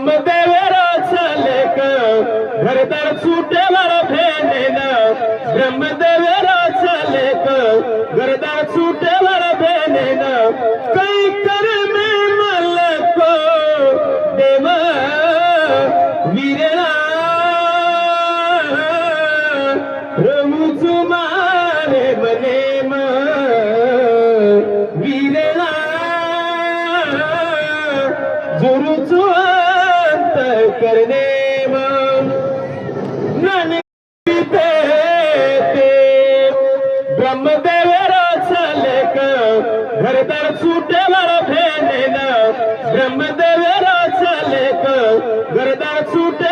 ब्रह्मदेवेरा चालेक घरदार सुटेवर भेनेन ब्रह्मदेवेरा चालेक घरदार सुटेवर भेनेन काही कर मे मलको देव वीरेला रमू तुम्हारे मने वीरेला जुरुचु अंत करणे ब्रह्मदेवेरा चालेक घरदार सुटेवर भेनेन ब्रह्मदेवेरा चालेक घरदार सुटे